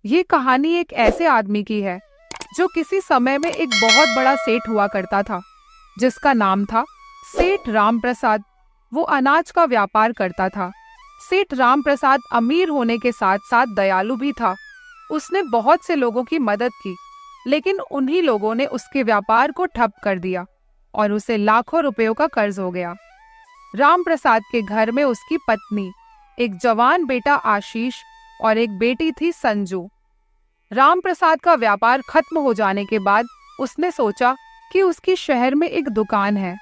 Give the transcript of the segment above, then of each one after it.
ये कहानी एक ऐसे आदमी की है जो किसी समय में एक बहुत बड़ा सेठ हुआ करता था, जिसका नाम था सेठ राम प्रसाद। वो अनाज का व्यापार करता था। सेठ राम प्रसाद अमीर होने के साथ साथ दयालु भी था। उसने बहुत से लोगों की मदद की, लेकिन उन्हीं लोगों ने उसके व्यापार को ठप कर दिया और उसे लाखों रुपयों का कर्ज हो गया। राम प्रसाद के घर में उसकी पत्नी, एक जवान बेटा आशीष और एक बेटी थी संजू। राम प्रसाद का व्यापार खत्म हो जाने के बाद उसने सोचा कि उसकी शहर में एक दुकान है।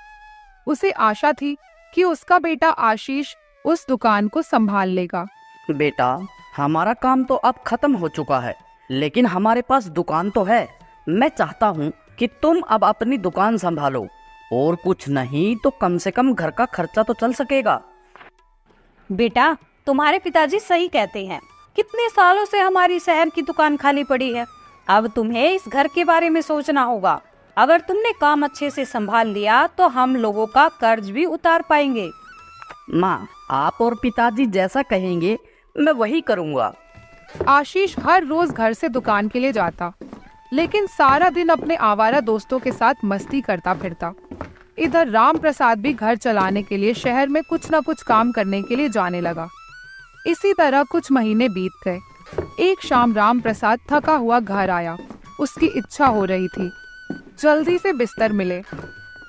उसे आशा थी कि उसका बेटा आशीष उस दुकान को संभाल लेगा। बेटा, हमारा काम तो अब खत्म हो चुका है, लेकिन हमारे पास दुकान तो है। मैं चाहता हूँ कि तुम अब अपनी दुकान संभालो, और कुछ नहीं तो कम से कम घर का खर्चा तो चल सकेगा। बेटा, तुम्हारे पिताजी सही कहते हैं। कितने सालों से हमारी शहर की दुकान खाली पड़ी है। अब तुम्हें इस घर के बारे में सोचना होगा। अगर तुमने काम अच्छे से संभाल लिया तो हम लोगों का कर्ज भी उतार पाएंगे। माँ, आप और पिताजी जैसा कहेंगे मैं वही करूँगा। आशीष हर रोज घर से दुकान के लिए जाता, लेकिन सारा दिन अपने आवारा दोस्तों के साथ मस्ती करता फिरता। इधर राम प्रसाद भी घर चलाने के लिए शहर में कुछ न कुछ काम करने के लिए जाने लगा। इसी तरह कुछ महीने बीत गए। एक शाम राम प्रसाद थका हुआ घर आया। उसकी इच्छा हो रही थी जल्दी से बिस्तर मिले।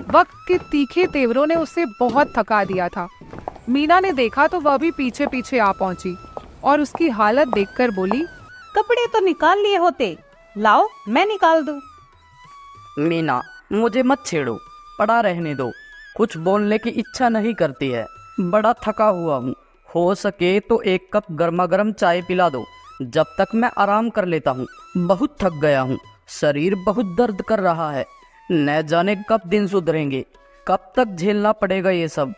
वक्त के तीखे तेवरों ने उसे बहुत थका दिया था। मीना ने देखा तो वह भी पीछे पीछे आ पहुंची और उसकी हालत देखकर बोली, कपड़े तो निकाल लिए होते, लाओ मैं निकाल दूं। मीना, मुझे मत छेड़ो, पड़ा रहने दो। कुछ बोलने की इच्छा नहीं करती है। बड़ा थका हुआ हूँ। हो सके तो एक कप गर्मा गर्म चाय पिला दो, जब तक मैं आराम कर लेता हूँ। बहुत थक गया हूँ, शरीर बहुत दर्द कर रहा है। न जाने कब दिन सुधरेंगे, कब तक झेलना पड़ेगा ये सब।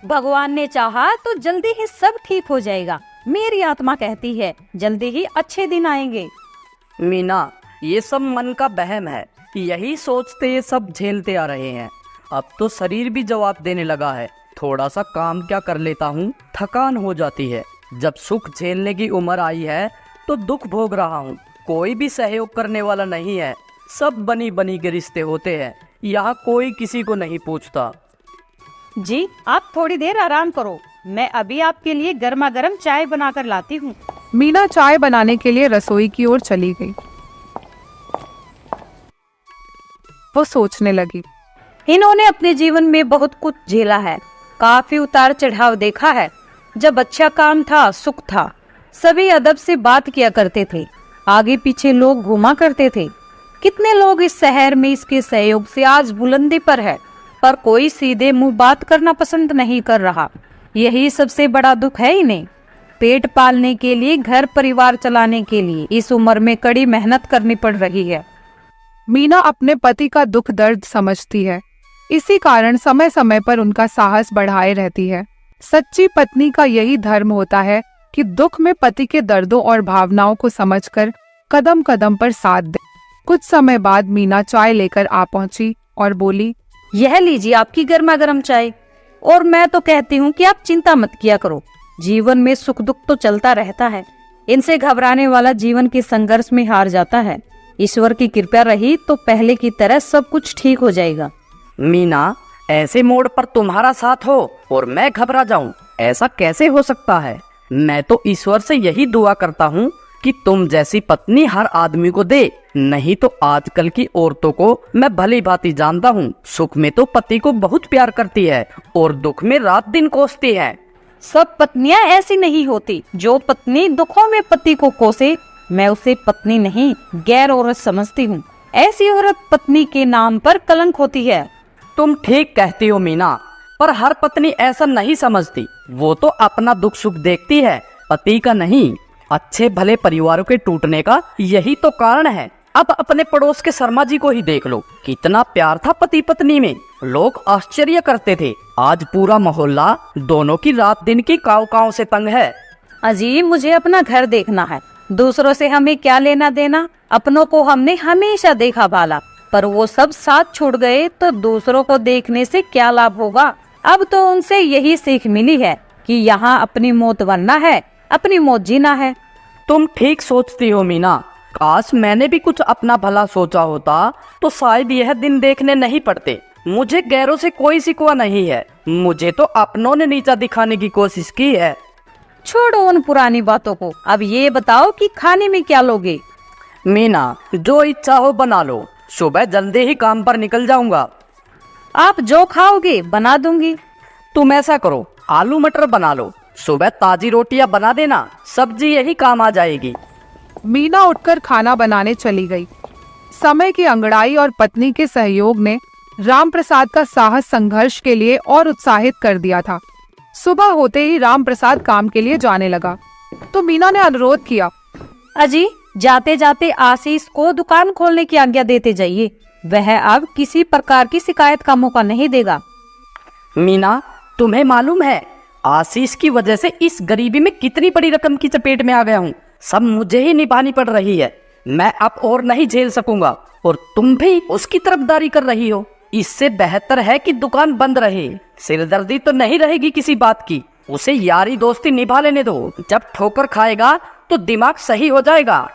भगवान ने चाहा तो जल्दी ही सब ठीक हो जाएगा। मेरी आत्मा कहती है जल्दी ही अच्छे दिन आएंगे। मीना, ये सब मन का वहम है। यही सोचते ये सब झेलते आ रहे हैं। अब तो शरीर भी जवाब देने लगा है। थोड़ा सा काम क्या कर लेता हूँ, थकान हो जाती है। जब सुख झेलने की उम्र आई है तो दुख भोग रहा हूँ। कोई भी सहयोग करने वाला नहीं है। सब बनी बनी के रिश्ते होते हैं। यहाँ कोई किसी को नहीं पूछता। जी, आप थोड़ी देर आराम करो, मैं अभी आपके लिए गर्मा गर्म चाय बनाकर लाती हूँ। मीना चाय बनाने के लिए रसोई की ओर चली गई। वो सोचने लगी, इन्होंने अपने जीवन में बहुत कुछ झेला है, काफी उतार चढ़ाव देखा है। जब अच्छा काम था, सुख था, सभी अदब से बात किया करते थे, आगे पीछे लोग घूमा करते थे। कितने लोग इस शहर में इसके सहयोग से आज बुलंदी पर है, पर कोई सीधे मुंह बात करना पसंद नहीं कर रहा। यही सबसे बड़ा दुख है इन्हें। पेट पालने के लिए, घर परिवार चलाने के लिए इस उम्र में कड़ी मेहनत करनी पड़ रही है। मीना अपने पति का दुख दर्द समझती है। इसी कारण समय समय पर उनका साहस बढ़ाए रहती है। सच्ची पत्नी का यही धर्म होता है कि दुख में पति के दर्दों और भावनाओं को समझकर कदम कदम पर साथ दे। कुछ समय बाद मीना चाय लेकर आ पहुंची और बोली, यह लीजिए आपकी गर्मा गर्म चाय। और मैं तो कहती हूँ कि आप चिंता मत किया करो। जीवन में सुख दुख तो चलता रहता है। इनसे घबराने वाला जीवन के संघर्ष में हार जाता है। ईश्वर की कृपा रही तो पहले की तरह सब कुछ ठीक हो जाएगा। मीना, ऐसे मोड़ पर तुम्हारा साथ हो और मैं घबरा जाऊं, ऐसा कैसे हो सकता है? मैं तो ईश्वर से यही दुआ करता हूँ कि तुम जैसी पत्नी हर आदमी को दे। नहीं तो आजकल की औरतों को मैं भली भांति जानता हूँ। सुख में तो पति को बहुत प्यार करती है और दुख में रात दिन कोसती है। सब पत्नियां ऐसी नहीं होती। जो पत्नी दुखों में पति को कोसे, मैं उसे पत्नी नहीं, गैर औरत समझती हूँ। ऐसी औरत पत्नी के नाम पर कलंक होती है। तुम ठीक कहती हो मीना, पर हर पत्नी ऐसा नहीं समझती। वो तो अपना दुख सुख देखती है, पति का नहीं। अच्छे भले परिवारों के टूटने का यही तो कारण है। अब अपने पड़ोस के शर्मा जी को ही देख लो, कितना प्यार था पति पत्नी में। लोग आश्चर्य करते थे। आज पूरा मोहल्ला दोनों की रात दिन की काव काव से तंग है। अजीब, मुझे अपना घर देखना है। दूसरों से हमें क्या लेना देना। अपनों को हमने हमेशा देखा भाला, पर वो सब साथ छूट गए तो दूसरों को देखने से क्या लाभ होगा। अब तो उनसे यही सीख मिली है कि यहाँ अपनी मौत वरना है, अपनी मौत जीना है। तुम ठीक सोचती हो मीना। काश मैंने भी कुछ अपना भला सोचा होता तो शायद यह दिन देखने नहीं पड़ते। मुझे गैरों से कोई शिकवा नहीं है, मुझे तो अपनों ने नीचा दिखाने की कोशिश की है। छोड़ो उन पुरानी बातों को, अब ये बताओ कि खाने में क्या लोगे? मीना, जो इच्छा हो बना लो, सुबह जल्दी ही काम पर निकल जाऊंगा। आप जो खाओगे बना दूंगी। तुम ऐसा करो, आलू मटर बना लो, सुबह ताजी रोटियां बना देना, सब्जी यही काम आ जाएगी। मीना उठकर खाना बनाने चली गई। समय की अंगड़ाई और पत्नी के सहयोग ने राम प्रसाद का साहस संघर्ष के लिए और उत्साहित कर दिया था। सुबह होते ही राम प्रसाद काम के लिए जाने लगा तो मीना ने अनुरोध किया, अजी जाते जाते आशीष को दुकान खोलने की आज्ञा देते जाइए, वह अब किसी प्रकार की शिकायत का मौका नहीं देगा। मीना, तुम्हें मालूम है आशीष की वजह से इस गरीबी में कितनी बड़ी रकम की चपेट में आ गया हूँ। सब मुझे ही निभानी पड़ रही है, मैं अब और नहीं झेल सकूंगा। और तुम भी उसकी तरफदारी कर रही हो। इससे बेहतर है कि दुकान बंद रहे, सिरदर्दी तो नहीं रहेगी किसी बात की। उसे यारी दोस्ती निभा लेने दो, जब ठोकर खाएगा तो दिमाग सही हो जाएगा।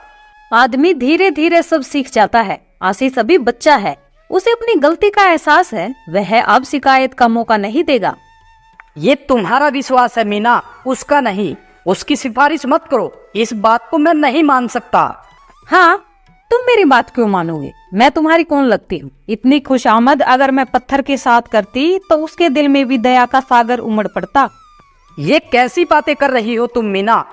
आदमी धीरे धीरे सब सीख जाता है। आशीष अभी बच्चा है, उसे अपनी गलती का एहसास है, वह अब शिकायत का मौका नहीं देगा। ये तुम्हारा विश्वास है मीना, उसका नहीं। उसकी सिफारिश मत करो, इस बात को मैं नहीं मान सकता। हाँ, तुम मेरी बात क्यों मानोगे? मैं तुम्हारी कौन लगती हूँ? इतनी खुशामद अगर मैं पत्थर के साथ करती तो उसके दिल में भी दया का सागर उमड़ पड़ता। ये कैसी बातें कर रही हो तुम मीना?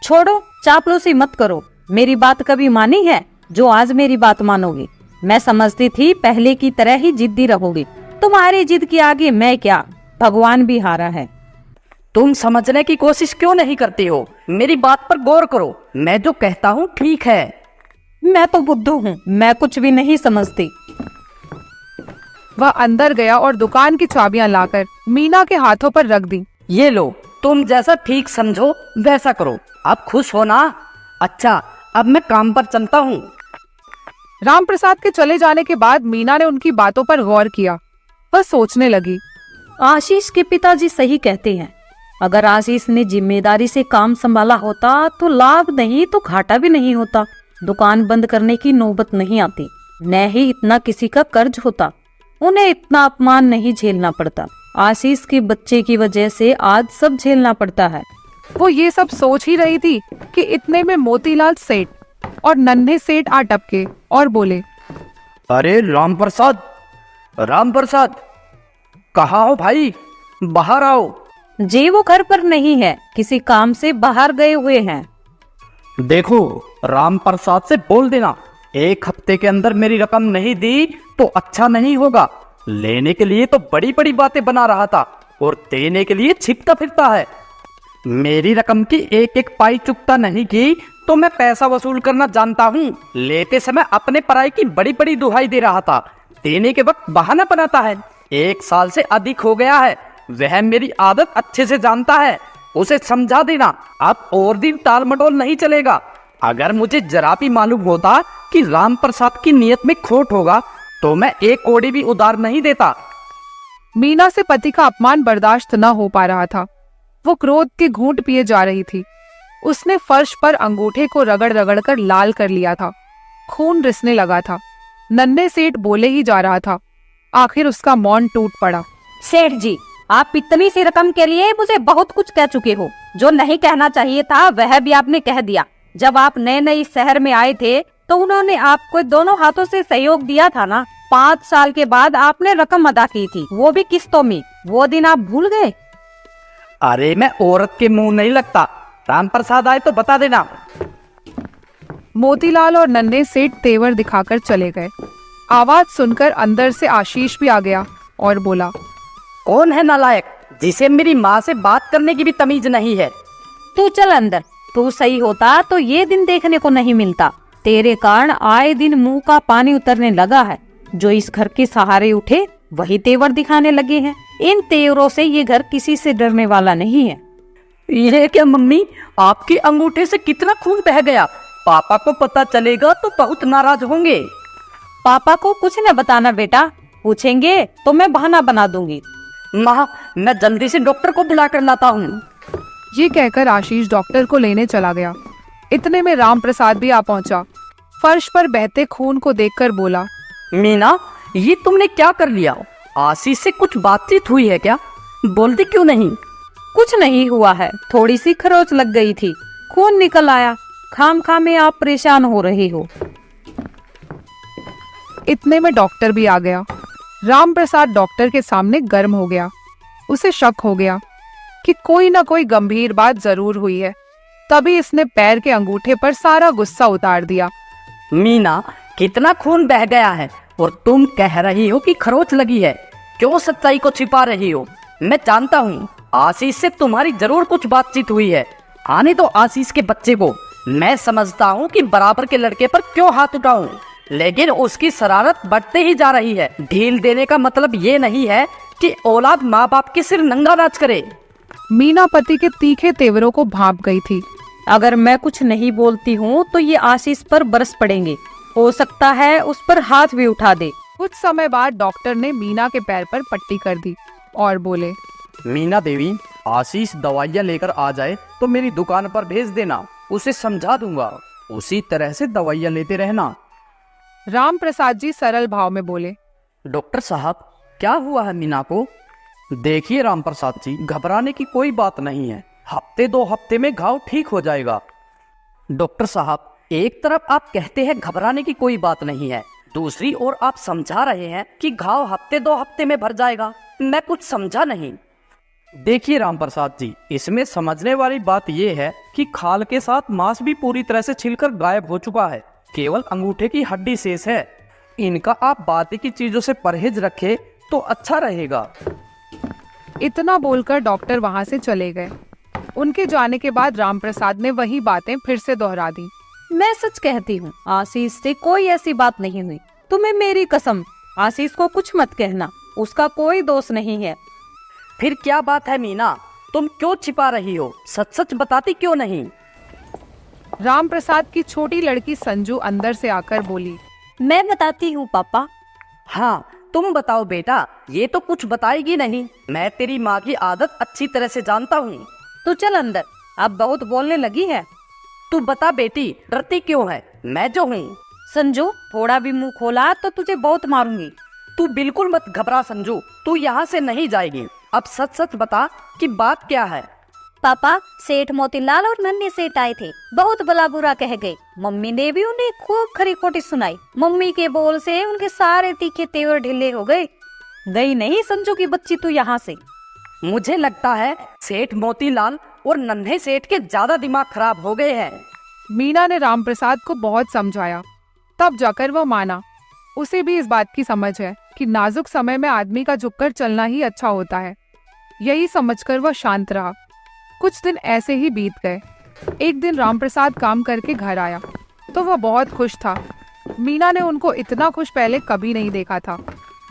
छोड़ो, चापलूसी मत करो। मेरी बात कभी मानी है जो आज मेरी बात मानोगे? मैं समझती थी पहले की तरह ही जिद्दी रहोगी। तुम्हारी जिद के आगे मैं क्या, भगवान भी हारा है। तुम समझने की कोशिश क्यों नहीं करती हो? मेरी बात पर गौर करो, मैं जो कहता हूँ ठीक है। मैं तो बुद्धू हूँ, मैं कुछ भी नहीं समझती। वह अंदर गया और दुकान की चाबियां लाकर मीना के हाथों पर रख दी। ये लो, तुम जैसा ठीक समझो वैसा करो। अब खुश हो ना? अच्छा, अब मैं काम पर चलता हूँ। राम प्रसाद के चले जाने के बाद मीना ने उनकी बातों पर गौर किया। वह सोचने लगी, आशीष के पिताजी सही कहते हैं। अगर आशीष ने जिम्मेदारी से काम संभाला होता तो लाभ नहीं तो घाटा भी नहीं होता। दुकान बंद करने की नौबत नहीं आती, न ही इतना किसी का कर्ज होता। उन्हें इतना अपमान नहीं झेलना पड़ता। आशीष के बच्चे की वजह से आज सब झेलना पड़ता है। वो ये सब सोच ही रही थी कि इतने में मोतीलाल सेठ और नन्हे सेठ आ टपके और बोले, अरे राम प्रसाद, राम प्रसाद, कहाँ हो भाई? बाहर आओ। जी वो घर पर नहीं है, किसी काम से बाहर गए हुए हैं। देखो, राम प्रसाद से बोल देना 1 हफ्ते के अंदर मेरी रकम नहीं दी तो अच्छा नहीं होगा। लेने के लिए तो बड़ी बड़ी बातें बना रहा था और देने के लिए छिपता फिरता है। मेरी रकम की एक एक पाई चुकता नहीं की तो मैं पैसा वसूल करना जानता हूँ। लेते समय अपने पराई की बड़ी बड़ी दुहाई दे रहा था, देने के वक्त बहाना बनाता है। 1 साल से अधिक हो गया है, वह मेरी आदत अच्छे से जानता है। उसे समझा देना, अब और दिन टाल मटोल नहीं चलेगा। अगर मुझे जरा भी मालूम होता कि राम प्रसाद की नीयत में खोट होगा तो मैं 1 कौड़ी भी उधार नहीं देता। मीना से पति का अपमान बर्दाश्त न हो पा रहा था। वो क्रोध के घूंट पिए जा रही थी। उसने फर्श पर अंगूठे को रगड़ रगड़ कर लाल कर लिया था। खून रिसने लगा था। नन्हे सेठ बोले ही जा रहा था। आखिर उसका मौन टूट पड़ा। सेठ जी, आप इतनी सी रकम के लिए मुझे बहुत कुछ कह चुके हो। जो नहीं कहना चाहिए था वह भी आपने कह दिया। जब आप नए नए शहर में आए थे तो उन्होंने आपको दोनों हाथों से सहयोग दिया था ना। 5 साल के बाद आपने रकम अदा की थी, वो भी किस्तों में। वो दिन आप भूल गए? अरे मैं औरत के मुंह नहीं लगता, राम प्रसाद आए तो बता देना। मोतीलाल और नन्हे सेठ तेवर दिखाकर चले गए। आवाज सुनकर अंदर से आशीष भी आ गया और बोला, कौन है नालायक जिसे मेरी माँ से बात करने की भी तमीज नहीं है? तू चल अंदर। तू सही होता तो ये दिन देखने को नहीं मिलता। तेरे कारण आए दिन मुंह का पानी उतरने लगा है। जो इस घर के सहारे उठे वही तेवर दिखाने लगे हैं। इन तेवरों से ये घर किसी से डरने वाला नहीं है। ये क्या मम्मी, आपके अंगूठे से कितना खून बह गया? पापा को पता चलेगा तो बहुत नाराज होंगे। पापा को कुछ न बताना बेटा, पूछेंगे तो मैं बहाना बना दूंगी। माँ, मैं जल्दी से डॉक्टर को बुला कर लाता हूँ। ये कहकर आशीष डॉक्टर को लेने चला गया। इतने में राम प्रसाद भी आ पहुंचा। फर्श पर बहते खून को देखकर बोला, मीना, ये तुमने क्या कर लिया? आशीष से कुछ बातचीत हुई है क्या? बोलती क्यों नहीं? कुछ नहीं हुआ है, थोड़ी सी खरोच लग गई थी, खून निकल आया। खामखा में आप परेशान हो रहे हो। इतने में डॉक्टर भी आ गया। राम प्रसाद डॉक्टर के सामने गर्म हो गया। उसे शक हो गया कि कोई ना कोई गंभीर बात जरूर हुई है। तभी इसने पैर के अंगूठे पर सारा गुस्सा उतार दिया। मीना, कितना खून बह गया है और तुम कह रही हो कि खरोच लगी है। क्यों सच्चाई को छिपा रही हो? मैं जानता हूँ आशीष से तुम्हारी जरूर कुछ बातचीत हुई है। आने दो आशीष के बच्चे को। मैं समझता हूँ कि बराबर के लड़के पर क्यों हाथ उठाऊं, लेकिन उसकी शरारत बढ़ते ही जा रही है। ढील देने का मतलब ये नहीं है कि औलाद माँ बाप के सिर नंगा नाच करे। मीना पति के तीखे तेवरों को भांप गई थी। अगर मैं कुछ नहीं बोलती हूँ तो ये आशीष पर बरस पड़ेंगे, हो सकता है उस पर हाथ भी उठा दे। कुछ समय बाद डॉक्टर ने मीना के पैर पर पट्टी कर दी और बोले, मीना देवी, आशीष दवाइयाँ लेकर आ जाए तो मेरी दुकान पर भेज देना, उसे समझा दूंगा। उसी तरह से दवाइयाँ लेते रहना। राम प्रसाद जी सरल भाव में बोले, डॉक्टर साहब, क्या हुआ है मीना को? देखिए राम प्रसाद जी, घबराने की कोई बात नहीं है। हफ्ते 2 हफ्ते में घाव ठीक हो जाएगा। डॉक्टर साहब, एक तरफ आप कहते हैं घबराने की कोई बात नहीं है, दूसरी ओर आप समझा रहे हैं कि घाव हफ्ते 2 हफ्ते में भर जाएगा। मैं कुछ समझा नहीं। देखिए राम प्रसाद जी, इसमें समझने वाली बात यह है कि खाल के साथ मांस भी पूरी तरह से छिलकर गायब हो चुका है। केवल अंगूठे की हड्डी शेष है। इनका आप बातें की चीजों से परहेज रखें तो अच्छा रहेगा। इतना बोलकर डॉक्टर वहां से चले गए। उनके जाने के बाद राम प्रसाद ने वही बातें फिर से दोहरा दी। मैं सच कहती हूँ, आशीष से कोई ऐसी बात नहीं हुई। तुम्हें मेरी कसम, आशीष को कुछ मत कहना, उसका कोई दोष नहीं है। फिर क्या बात है मीना? तुम क्यों छिपा रही हो? सच सच बताती क्यों नहीं? राम प्रसाद की छोटी लड़की संजू अंदर से आकर बोली, मैं बताती हूँ पापा। हाँ, तुम बताओ बेटा, ये तो कुछ बताएगी नहीं। मैं तेरी माँ की आदत अच्छी तरह से जानता हूँ। तू चल अंदर, अब बहुत बोलने लगी है। तू बता बेटी, डरती क्यों है? मैं जो हूँ। संजू, थोड़ा भी मुंह खोला तो तुझे बहुत मारूंगी। तू बिल्कुल मत घबरा संजू, तू यहाँ से नहीं जाएगी। अब सच सच बता कि बात क्या है। पापा, सेठ मोतीलाल और नन्हे सेठ आए थे, बहुत भला बुरा कह गए। मम्मी ने भी उन्हें खूब खरी खोटी सुनाई। मम्मी के बोल से उनके सारे तीखे तेवर ढीले हो गए। गई नहीं संजू की बच्ची तू यहाँ से। मुझे लगता है सेठ मोतीलाल और नन्हे सेठ के ज्यादा दिमाग खराब हो गए हैं। मीना ने राम प्रसाद को बहुत समझाया, तब जाकर वह माना। उसे भी इस बात की समझ है कि नाजुक समय में आदमी का झुककर चलना ही अच्छा होता है। यही समझकर वह शांत रहा। कुछ दिन ऐसे ही बीत गए। एक दिन राम प्रसाद काम करके घर आया तो वह बहुत खुश था। मीना ने उनको इतना खुश पहले कभी नहीं देखा था।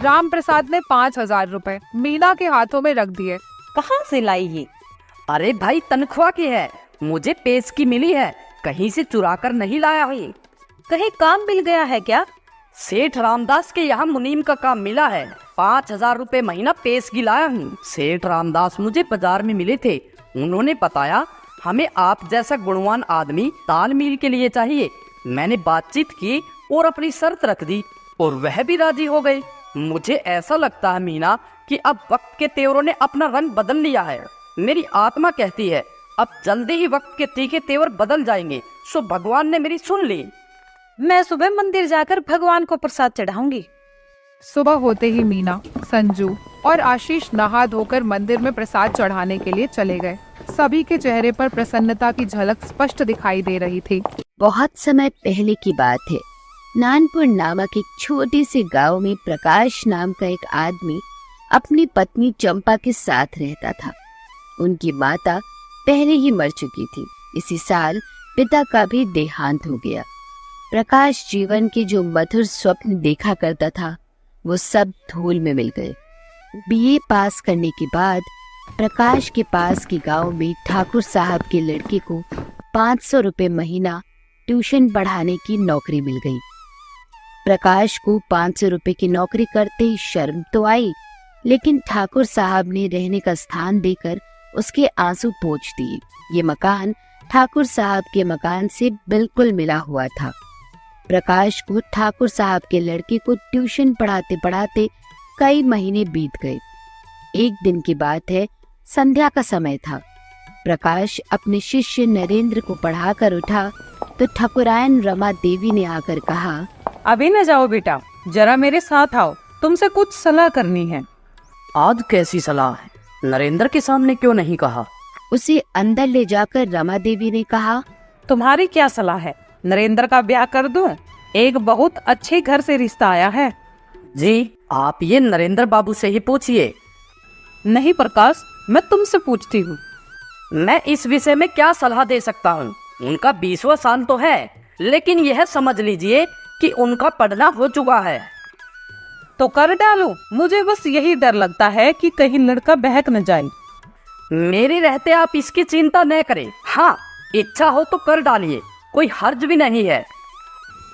राम प्रसाद ने 5,000 रुपए मीना के हाथों में रख दिए। कहाँ से लाई ये? अरे भाई, तनख्वाह की है, मुझे पेश की मिली है, कहीं से चुरा कर नहीं लाया हुई। कहीं काम मिल गया है क्या? सेठ रामदास के यहाँ मुनीम का काम मिला है। 5,000 रुपए महीना पेशगी लाया हूँ। सेठ रामदास मुझे बाजार में मिले थे। उन्होंने बताया हमें आप जैसा गुणवान आदमी तालमेल के लिए चाहिए। मैंने बातचीत की और अपनी शर्त रख दी और वह भी राजी हो गए। मुझे ऐसा लगता है मीना कि अब वक्त के तेवरों ने अपना रंग बदल लिया है। मेरी आत्मा कहती है अब जल्दी ही वक्त के तीखे तेवर बदल जाएंगे। सो भगवान ने मेरी सुन ली। मैं सुबह मंदिर जाकर भगवान को प्रसाद चढ़ाऊंगी। सुबह होते ही मीना, संजू और आशीष नहा धोकर मंदिर में प्रसाद चढ़ाने के लिए चले गए। सभी के चेहरे पर प्रसन्नता की झलक स्पष्ट दिखाई दे रही थी। बहुत समय पहले की बात है। नानपुर नामक एक छोटे से गांव में प्रकाश नाम का एक आदमी अपनी पत्नी चंपा के साथ रहता था। उनकी माता पहले ही मर चुकी थी। इसी साल पिता का भी देहांत हो गया। प्रकाश जीवन के जो मधुर स्वप्न देखा करता था वो सब धूल में मिल गए। बीए पास करने के बाद प्रकाश के पास के गांव में ठाकुर साहब के लड़के को 500 रुपए महीना ट्यूशन पढ़ाने की नौकरी मिल गई। प्रकाश को 500 रुपए की नौकरी करते ही शर्म तो आई, लेकिन ठाकुर साहब ने रहने का स्थान देकर उसके आंसू पोंछ दिए। ये मकान ठाकुर साहब के मकान से बिल्कुल मिला हुआ था। प्रकाश को ठाकुर साहब के लड़के को ट्यूशन पढ़ाते पढ़ाते कई महीने बीत गए। एक दिन की बात है, संध्या का समय था। प्रकाश अपने शिष्य नरेंद्र को पढ़ाकर उठा तो ठाकुरायन रमा देवी ने आकर कहा, अभी न जाओ बेटा, जरा मेरे साथ आओ, तुमसे कुछ सलाह करनी है। आज कैसी सलाह है? नरेंद्र के सामने क्यों नहीं कहा? उसे अंदर ले जाकर रमा देवी ने कहा, तुम्हारी क्या सलाह है? नरेंद्र का ब्याह कर दूं? एक बहुत अच्छे घर से रिश्ता आया है। जी, आप ये नरेंद्र बाबू से ही पूछिए। नहीं प्रकाश, मैं तुमसे पूछती हूँ। मैं इस विषय में क्या सलाह दे सकता हूँ? उनका 20वां साल तो है, लेकिन यह समझ लीजिए कि उनका पढ़ना हो चुका है। तो कर डालो, मुझे बस यही डर लगता है कि कहीं लड़का बहक न जाए। मेरे रहते आप इसकी चिंता न करें। हाँ, इच्छा हो तो कर डालिए, कोई हर्ज भी नहीं है।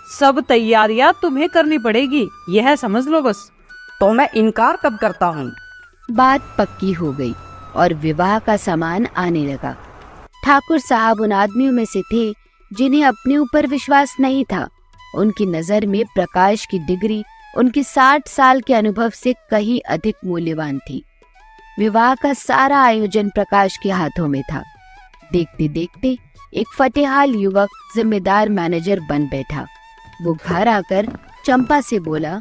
सब तैयारियां तुम्हें करनी पड़ेगी, यह समझ लो बस। तो मैं इनकार कब करता हूँ? बात पक्की हो गई और विवाह का सामान आने लगा। ठाकुर साहब उन आदमियों में से थे जिन्हें अपने ऊपर विश्वास नहीं था। उनकी नजर में प्रकाश की डिग्री उनके 60 साल के अनुभव से कहीं अधिक मूल्यवान थी। विवाह का सारा आयोजन प्रकाश के हाथों में था। देखते देखते एक फटेहाल युवक जिम्मेदार मैनेजर बन बैठा। वो घर आकर चंपा से बोला,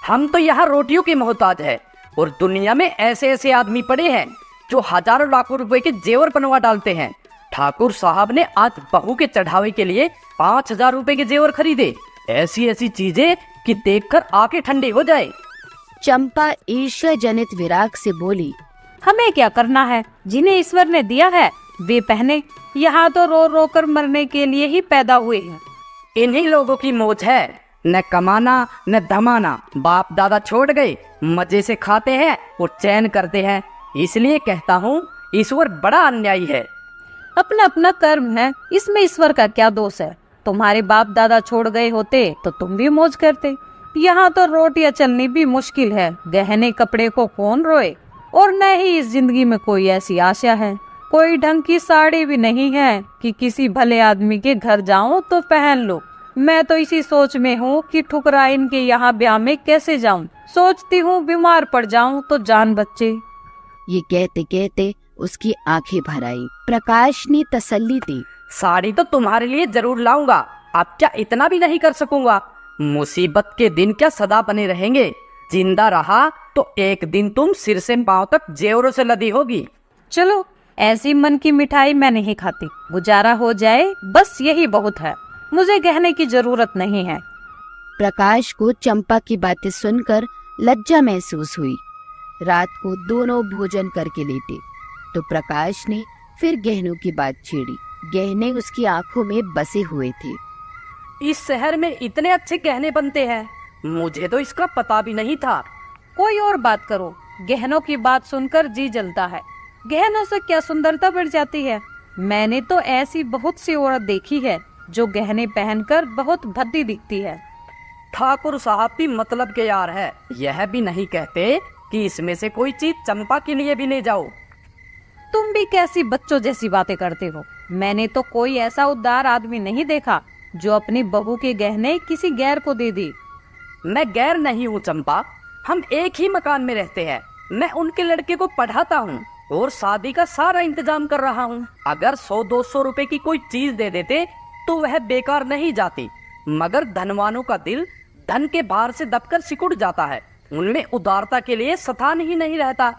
हम तो यहाँ रोटियों के मोहताज है और दुनिया में ऐसे ऐसे आदमी पड़े हैं जो हजारों लाखों रुपए के जेवर बनवा डालते हैं। ठाकुर साहब ने आज बहू के चढ़ावे के लिए 5000 रुपए के जेवर खरीदे। ऐसी ऐसी चीजें कि देखकर आंखें ठंडी हो जाए। चंपा ईर्ष्या जनित विराग से बोली, हमें क्या करना है? जिन्हें ईश्वर ने दिया है वे पहने। यहाँ तो रो रो कर मरने के लिए ही पैदा हुए हैं। इन्हीं लोगों की मौज है, न कमाना न धमाना। बाप दादा छोड़ गए, मजे से खाते हैं और चैन करते हैं। इसलिए कहता हूँ, ईश्वर बड़ा अन्यायी है। अपना अपना कर्म है, इसमें ईश्वर का क्या दोष है? तुम्हारे बाप दादा छोड़ गए होते तो तुम भी मौज करते। यहाँ तो रोटियां चलनी भी मुश्किल है, गहने कपड़े को कौन रोए? और न ही इस जिंदगी में कोई ऐसी आशा है। कोई ढंग की साड़ी भी नहीं है कि किसी भले आदमी के घर जाऊं तो पहन लो। मैं तो इसी सोच में हूँ कि ठुकराइन के यहाँ ब्याह में कैसे जाऊं। सोचती हूँ बीमार पड़ जाऊं तो जान बच्चे। ये कहते कहते उसकी आंखें भर आई। प्रकाश ने तसल्ली दी, साड़ी तो तुम्हारे लिए जरूर लाऊंगा। अब क्या इतना भी नहीं कर सकूंगा? मुसीबत के दिन क्या सदा बने रहेंगे? जिंदा रहा तो एक दिन तुम सिर से पांव तक जेवरों से लदी होगी। चलो, ऐसी मन की मिठाई मैं नहीं खाती। गुजारा हो जाए बस यही बहुत है। मुझे गहने की जरूरत नहीं है। प्रकाश को चंपा की बातें सुनकर लज्जा महसूस हुई। रात को दोनों भोजन करके लेटे तो प्रकाश ने फिर गहनों की बात छेड़ी। गहने उसकी आंखों में बसे हुए थे। इस शहर में इतने अच्छे गहने बनते हैं, मुझे तो इसका पता भी नहीं था। कोई और बात करो, गहनों की बात सुनकर जी जलता है। गहनों से क्या सुंदरता बढ़ जाती है। मैंने तो ऐसी बहुत सी औरत देखी है जो गहने पहनकर बहुत भद्दी दिखती है। ठाकुर साहब भी मतलब के यार है। यह भी नहीं कहते कि इसमें से कोई चीज चंपा के लिए भी ले जाओ। तुम भी कैसी बच्चों जैसी बातें करते हो। मैंने तो कोई ऐसा उदार आदमी नहीं देखा जो अपनी बहू के गहने किसी गैर को दे दी। मैं गैर नहीं हूँ चंपा, हम एक ही मकान में रहते हैं। मैं उनके लड़के को पढ़ाता हूँ और शादी का सारा इंतजाम कर रहा हूँ। अगर 100-200 रुपए की कोई चीज दे देते तो वह बेकार नहीं जाती, मगर धनवानों का दिल धन के भार से दबकर सिकुड़ जाता है। उनमें उदारता के लिए स्थान ही नहीं रहता।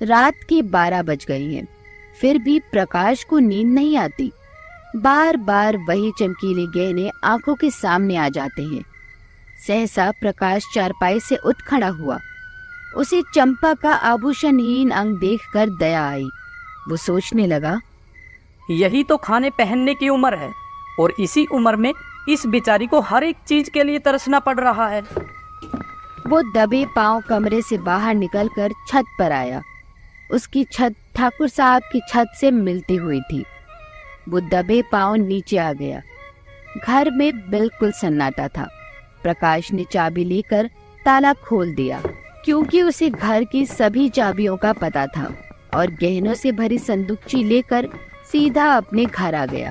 रात के 12 बज गए हैं, फिर भी प्रकाश को नींद नहीं आती। बार बार वही चमकीले गहने आंखों के सामने आ जाते हैं। सहसा प्रकाश चारपाई से उठ खड़ा हुआ। उसे चंपा का आभूषणहीन अंग देखकर दया आई। वो सोचने लगा, यही तो खाने पहनने की उम्र है और इसी उम्र में इस बेचारी को हर एक चीज के लिए तरसना पड़ रहा है। वो दबे पांव कमरे से बाहर निकलकर छत पर आया। उसकी छत ठाकुर साहब की छत से मिलती हुई थी। वो दबे पांव नीचे आ गया। घर में बिल्कुल सन्नाटा था। प्रकाश ने चाबी लेकर ताला खोल दिया, क्योंकि उसे घर की सभी चाबियों का पता था, और गहनों से भरी संदूकची लेकर सीधा अपने घर आ गया।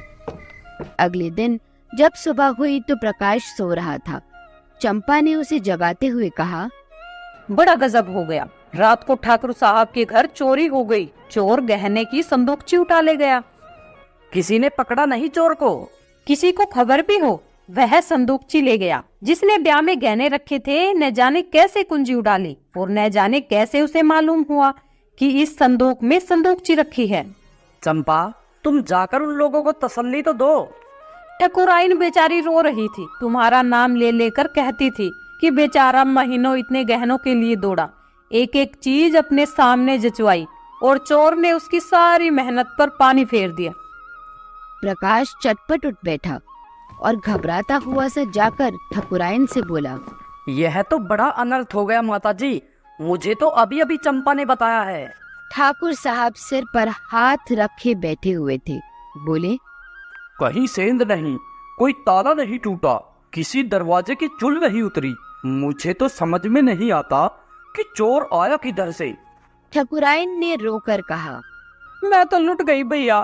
अगले दिन जब सुबह हुई तो प्रकाश सो रहा था। चंपा ने उसे जगाते हुए कहा, बड़ा गजब हो गया, रात को ठाकुर साहब के घर चोरी हो गई। चोर गहने की संदूकची उठा ले गया। किसी ने पकड़ा नहीं चोर को? किसी को खबर भी हो? वह संदूकची ले गया जिसने ब्याह में गहने रखे थे। न जाने कैसे कुंजी उड़ा ली और न जाने कैसे उसे मालूम हुआ कि इस संदूक में संदूकची रखी है। चंपा, तुम जाकर उन लोगों को तसल्ली तो दो। ठकुराइन बेचारी रो रही थी, तुम्हारा नाम ले लेकर कहती थी कि बेचारा महीनों इतने गहनों के लिए दौड़ा, एक एक चीज अपने सामने जचवाई और चोर ने उसकी सारी मेहनत पर पानी फेर दिया। प्रकाश चटपट उठ बैठा और घबराता हुआ सा जाकर ठकुराइन से बोला, यह तो बड़ा अनर्थ हो गया माताजी, मुझे तो अभी अभी चंपा ने बताया है। ठाकुर साहब सिर पर हाथ रखे बैठे हुए थे। बोले, कहीं सेंध नहीं, कोई ताला नहीं टूटा, किसी दरवाजे की चुल नहीं उतरी। मुझे तो समझ में नहीं आता कि चोर आया किधर से। ठकुराइन ने रोकर कहा, मैं तो लुट गई भैया,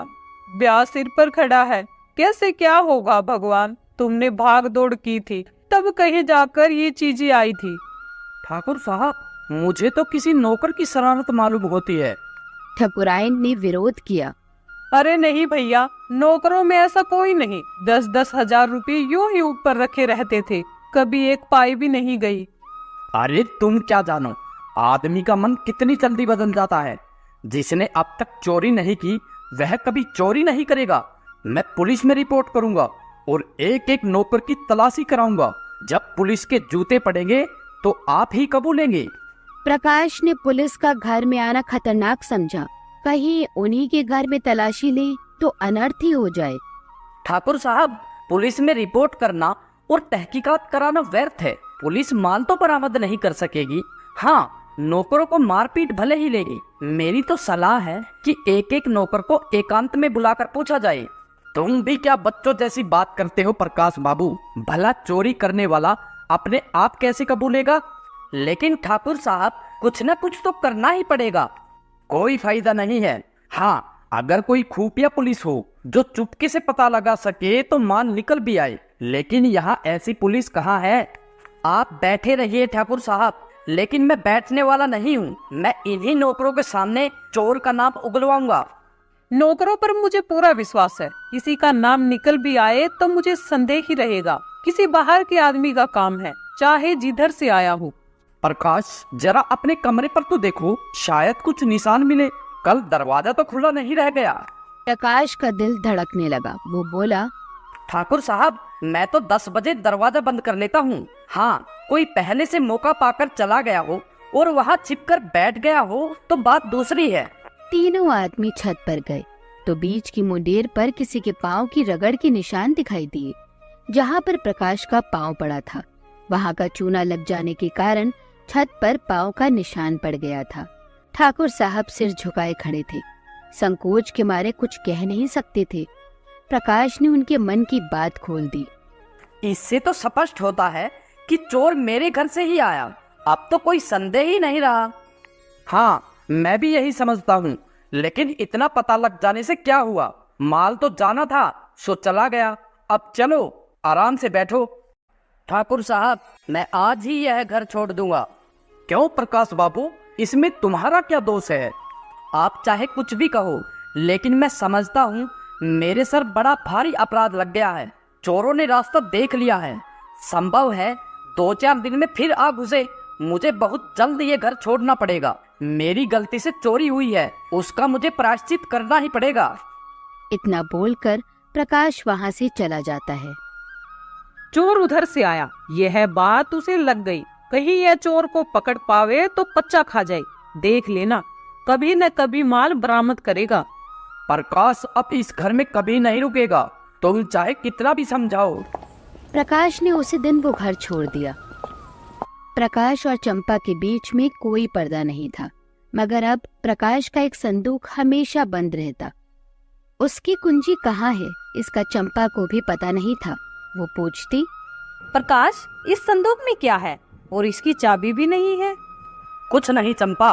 ब्याह सिर पर खड़ा है, कैसे क्या होगा भगवान। तुमने भाग दौड़ की थी तब कहीं जाकर ये चीजें आई थी। ठाकुर साहब, मुझे तो किसी नौकर की शरारत मालूम होती है। ठकुराइन ने विरोध किया। अरे नहीं भैया, नौकरों में ऐसा कोई नहीं। 10-10 हजार रुपये यूं ही ऊपर रखे रहते थे, कभी एक पाई भी नहीं गई। अरे तुम क्या जानो, आदमी का मन कितनी जल्दी बदल जाता है। जिसने अब तक चोरी नहीं की वह कभी चोरी नहीं करेगा। मैं पुलिस में रिपोर्ट करूंगा और एक एक नौकर की तलाशी कराऊंगा। जब पुलिस के जूते पड़ेंगे तो आप ही कबूलेंगे। प्रकाश ने पुलिस का घर में आना खतरनाक समझा। कहीं उन्हीं के घर में तलाशी ले तो अनर्थ ही हो जाए। ठाकुर साहब, पुलिस में रिपोर्ट करना और तहकीकात कराना व्यर्थ है। पुलिस माल तो बरामद नहीं कर सकेगी। हाँ, नौकरों को मारपीट भले ही लेगी। मेरी तो सलाह है कि एक एक नौकर को एकांत में बुलाकर पूछा जाए। तुम भी क्या बच्चों जैसी बात करते हो प्रकाश बाबू? भला चोरी करने वाला अपने आप कैसे कबूलेगा? लेकिन ठाकुर साहब, कुछ न कुछ तो करना ही पड़ेगा। कोई फायदा नहीं है। हाँ, अगर कोई खुफिया पुलिस हो जो चुपके से पता लगा सके तो माल निकल भी आए, लेकिन यहाँ ऐसी पुलिस कहाँ है। आप बैठे रहिए ठाकुर साहब, लेकिन मैं बैठने वाला नहीं हूँ। मैं इन्हीं नौकरों के सामने चोर का नाम उगलवाऊंगा। नौकरों पर मुझे पूरा विश्वास है। किसी का नाम निकल भी आए तो मुझे संदेह ही रहेगा। किसी बाहर के आदमी का काम है, चाहे जिधर से आया हो। प्रकाश, जरा अपने कमरे पर तो देखो, शायद कुछ निशान मिले। कल दरवाजा तो खुला नहीं रह गया। प्रकाश का दिल धड़कने लगा। वो बोला, ठाकुर साहब, मैं तो 10 बजे दरवाजा बंद कर लेता हूँ। हाँ, कोई पहले से मौका पाकर चला गया हो और वहाँ छिपकर बैठ गया हो तो बात दूसरी है। तीनों आदमी छत पर गए तो बीच की मुंडेर पर किसी के पांव की रगड़ के निशान दिखाई दिए। जहाँ पर प्रकाश का पांव पड़ा था वहाँ का चूना लग जाने के कारण छत पर पांव का निशान पड़ गया था। ठाकुर साहब सिर झुकाए खड़े थे, संकोच के मारे कुछ कह नहीं सकते थे। प्रकाश ने उनके मन की बात खोल दी। इससे तो स्पष्ट होता है कि चोर मेरे घर से ही आया। अब तो कोई संदेह ही नहीं रहा। हाँ, मैं भी यही समझता हूँ, लेकिन इतना पता लग जाने से क्या हुआ? माल तो जाना था सो चला गया। अब चलो, आराम से बैठो। ठाकुर साहब, मैं आज ही यह घर छोड़ दूंगा। क्यों प्रकाश बाबू, इसमें तुम्हारा क्या दोष है? आप चाहे कुछ भी कहो, लेकिन मैं समझता हूँ मेरे सर बड़ा भारी अपराध लग गया है। चोरों ने रास्ता देख लिया है। संभव है 2-4 दिन में फिर आ घुसे। मुझे बहुत जल्द ये घर छोड़ना पड़ेगा। मेरी गलती से चोरी हुई है, उसका मुझे प्रायश्चित करना ही पड़ेगा। इतना बोलकर प्रकाश वहाँ से चला जाता है। चोर उधर से आया, यह बात उसे लग गई। कहीं यह चोर को पकड़ पावे तो पच्चा खा जाए। देख लेना, कभी न कभी माल बरामद करेगा। प्रकाश अब इस घर में कभी नहीं रुकेगा, तुम चाहे कितना भी समझाओ। प्रकाश ने उसी दिन वो घर छोड़ दिया। प्रकाश और चंपा के बीच में कोई पर्दा नहीं था, मगर अब प्रकाश का एक संदूक हमेशा बंद रहता। उसकी कुंजी कहाँ है इसका चंपा को भी पता नहीं था। वो पूछती, प्रकाश, इस संदूक में क्या है और इसकी चाबी भी नहीं है? कुछ नहीं चंपा,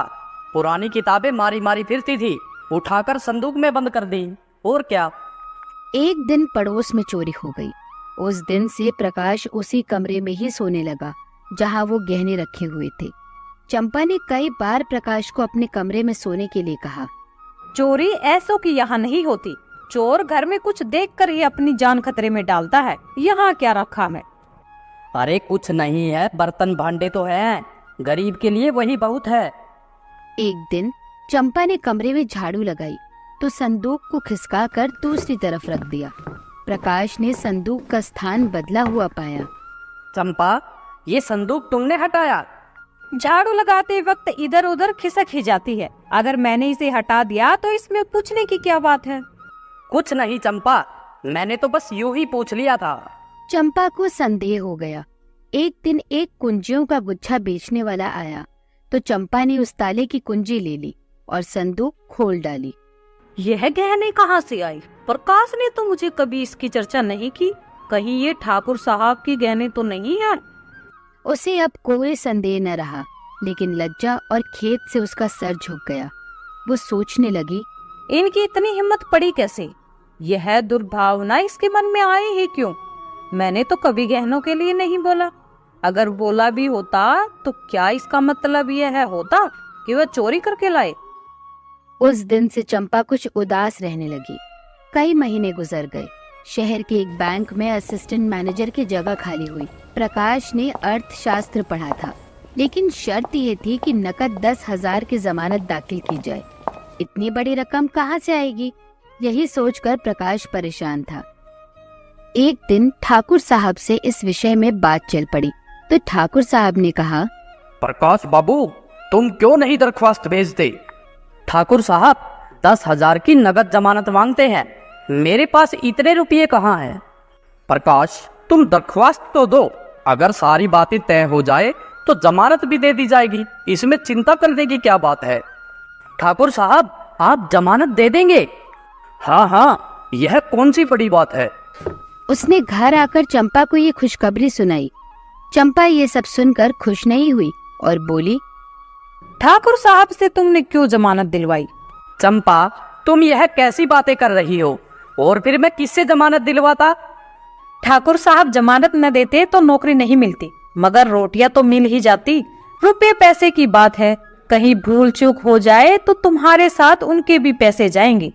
पुरानी किताबें मारी मारी फिरती थी, उठाकर संदूक में बंद कर दी। और क्या। एक दिन पड़ोस में चोरी हो गई। उस दिन से प्रकाश उसी कमरे में ही सोने लगा जहां वो गहने रखे हुए थे। चंपा ने कई बार प्रकाश को अपने कमरे में सोने के लिए कहा। चोरी ऐसों की यहाँ नहीं होती। चोर घर में कुछ देखकर ही अपनी जान खतरे में डालता है। यहाँ क्या रखा है? अरे कुछ नहीं है, बर्तन भांडे तो हैं, गरीब के लिए वही बहुत है। एक दिन चंपा ने कमरे में झाड़ू लगाई तो संदूक को खिसका कर दूसरी तरफ रख दिया। प्रकाश ने संदूक का स्थान बदला हुआ पाया। चंपा, ये संदूक तुमने हटाया? झाड़ू लगाते वक्त इधर उधर खिसक ही जाती है। अगर मैंने इसे हटा दिया तो इसमें पूछने की क्या बात है? कुछ नहीं चंपा, मैंने तो बस यूं ही पूछ लिया था। चंपा को संदेह हो गया। एक दिन एक कुंजियों का गुच्छा बेचने वाला आया तो चंपा ने उस ताले की कुंजी ले ली और संदूक खोल डाली। यह गहने कहाँ से आई? प्रकाश ने तो मुझे कभी इसकी चर्चा नहीं की। कहीं ये ठाकुर साहब की गहने तो नहीं है? उसे अब कोई संदेह न रहा, लेकिन लज्जा और खेद से उसका सर झुक गया। वो सोचने लगी, इनकी इतनी हिम्मत पड़ी कैसे? यह दुर्भावना इसके मन में आई ही क्यों? मैंने तो कभी गहनों के लिए नहीं बोला। अगर बोला भी होता तो क्या इसका मतलब यह होता कि वह चोरी करके लाए? उस दिन से चंपा कुछ उदास रहने लगी। कई महीने गुजर गए। शहर के एक बैंक में असिस्टेंट मैनेजर की जगह खाली हुई। प्रकाश ने अर्थशास्त्र पढ़ा था, लेकिन शर्त ये थी कि नकद 10,000 की जमानत दाखिल की जाए। इतनी बड़ी रकम कहाँ से आएगी? यही सोचकर प्रकाश परेशान था। एक दिन ठाकुर साहब से इस विषय में बात चल पड़ी तो ठाकुर साहब ने कहा, प्रकाश बाबू, तुम क्यों नहीं दरख्वास्त भेजते? ठाकुर साहब 10,000 की नगद जमानत मांगते हैं, मेरे पास इतने रुपये कहाँ हैं? प्रकाश, तुम दरख्वास्त तो दो, अगर सारी बातें तय हो जाए तो जमानत भी दे दी जाएगी, इसमें चिंता करने की क्या बात है? ठाकुर साहब, आप जमानत दे देंगे? हाँ हाँ, यह कौन सी बड़ी बात है। उसने घर आकर चंपा को ये खुशखबरी सुनाई। चंपा ये सब सुनकर खुश नहीं हुई और बोली, ठाकुर साहब से तुमने क्यों जमानत दिलवाई? चंपा, तुम यह कैसी बातें कर रही हो? और फिर मैं किससे जमानत दिलवाता? ठाकुर साहब जमानत न देते तो नौकरी नहीं मिलती, मगर रोटियां तो मिल ही जाती। रुपए पैसे की बात है, कहीं भूल चूक हो जाए तो तुम्हारे साथ उनके भी पैसे जाएंगे।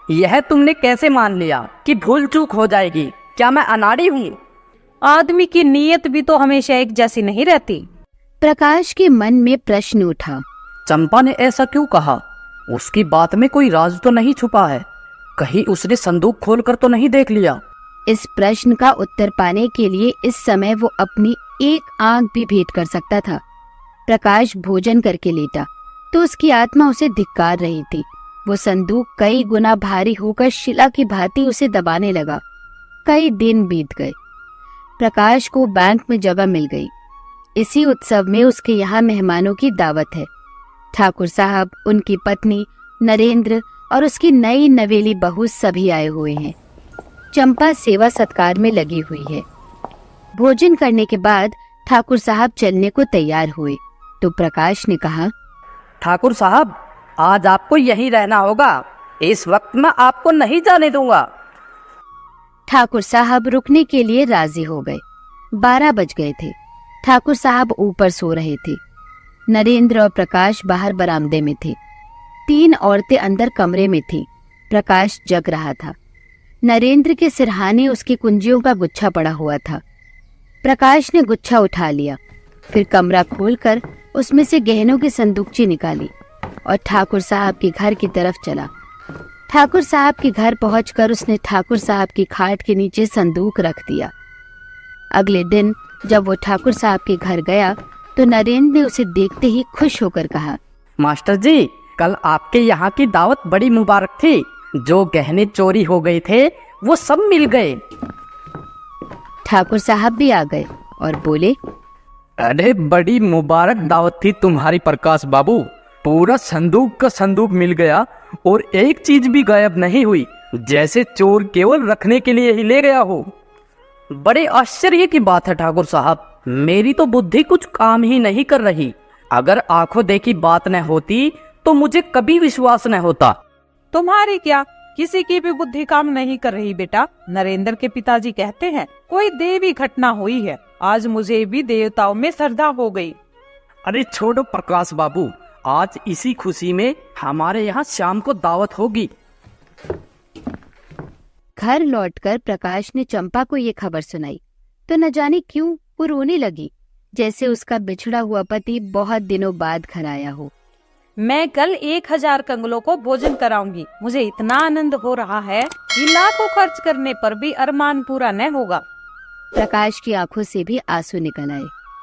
यह तुमने कैसे मान लिया कि भूल चूक हो जाएगी? क्या मैं अनाड़ी हूँ? आदमी की नीयत भी तो हमेशा एक जैसी नहीं रहती। प्रकाश के मन में प्रश्न उठा। चंपा ने ऐसा क्यों कहा? उसकी बात में कोई राज तो नहीं छुपा है? कहीं उसने संदूक खोलकर तो नहीं देख लिया? इस प्रश्न का उत्तर पाने के लिए इस समय वो अपनी एक आंख भी भेद कर सकता था। प्रकाश भोजन करके लेटा तो उसकी आत्मा उसे धिक्कार रही थी। वो संदूक कई गुना भारी होकर शिला की भांति उसे दबाने लगा। कई दिन बीत गए। प्रकाश को बैंक में जगह मिल गई। इसी उत्सव में उसके यहाँ मेहमानों की दावत है। ठाकुर साहब, उनकी पत्नी, नरेंद्र और उसकी नई नवेली बहू सभी आए हुए हैं। चंपा सेवा सत्कार में लगी हुई है। भोजन करने के बाद ठाकुर साहब चलने को तैयार हुए तो प्रकाश ने कहा, ठाकुर साहब, आज आपको यहीं रहना होगा, इस वक्त मैं आपको नहीं जाने दूंगा। ठाकुर साहब रुकने के लिए राजी हो गए। 12 बज गए थे। ठाकुर साहब ऊपर सो रहे थे। नरेंद्र और प्रकाश बाहर बरामदे में थे। 3 औरतें अंदर कमरे में थीं। प्रकाश जग रहा था। नरेंद्र के सिरहाने उसकी कुंजियों का गुच्छा पड़ा हुआ था। प्रकाश ने गुच्छा उठा लिया, फिर कमरा खोलकर उसमें से गहनों की संदूकची निकाली और ठाकुर साहब के घर की तरफ चला। ठाकुर साहब के घर पहुंचकर उसने ठाकुर साहब की खाट के नीचे संदूक रख दिया। अगले दिन जब वो ठाकुर साहब के घर गया तो नरेंद्र ने उसे देखते ही खुश होकर कहा, मास्टर जी, कल आपके यहाँ की दावत बड़ी मुबारक थी। जो गहने चोरी हो गए थे वो सब मिल गए। ठाकुर साहब भी आ गए और बोले, अरे बड़ी मुबारक दावत थी तुम्हारी प्रकाश बाबू। पूरा संदूक का संदूक मिल गया और एक चीज भी गायब नहीं हुई, जैसे चोर केवल रखने के लिए ही ले गया हो। बड़े आश्चर्य की बात है ठाकुर साहब, मेरी तो बुद्धि कुछ काम ही नहीं कर रही। अगर आंखों देखी बात न होती तो मुझे कभी विश्वास न होता। तुम्हारी क्या, किसी की भी बुद्धि काम नहीं कर रही बेटा। नरेंद्र के पिताजी कहते हैं कोई देवी घटना हुई है। आज मुझे भी देवताओं में श्रद्धा हो गई। अरे छोड़ो प्रकाश बाबू, आज इसी खुशी में हमारे यहाँ शाम को दावत होगी। घर लौटकर प्रकाश ने चंपा को ये खबर सुनाई तो न जाने क्यों वो रोने लगी, जैसे उसका बिछड़ा हुआ पति बहुत दिनों बाद घर आया हो। मैं कल 1000 कंगलों को भोजन कराऊंगी। मुझे इतना आनंद हो रहा है कि लाखों खर्च करने पर भी अरमान पूरा न होगा। प्रकाश की आंखों से भी आंसू निकल आए।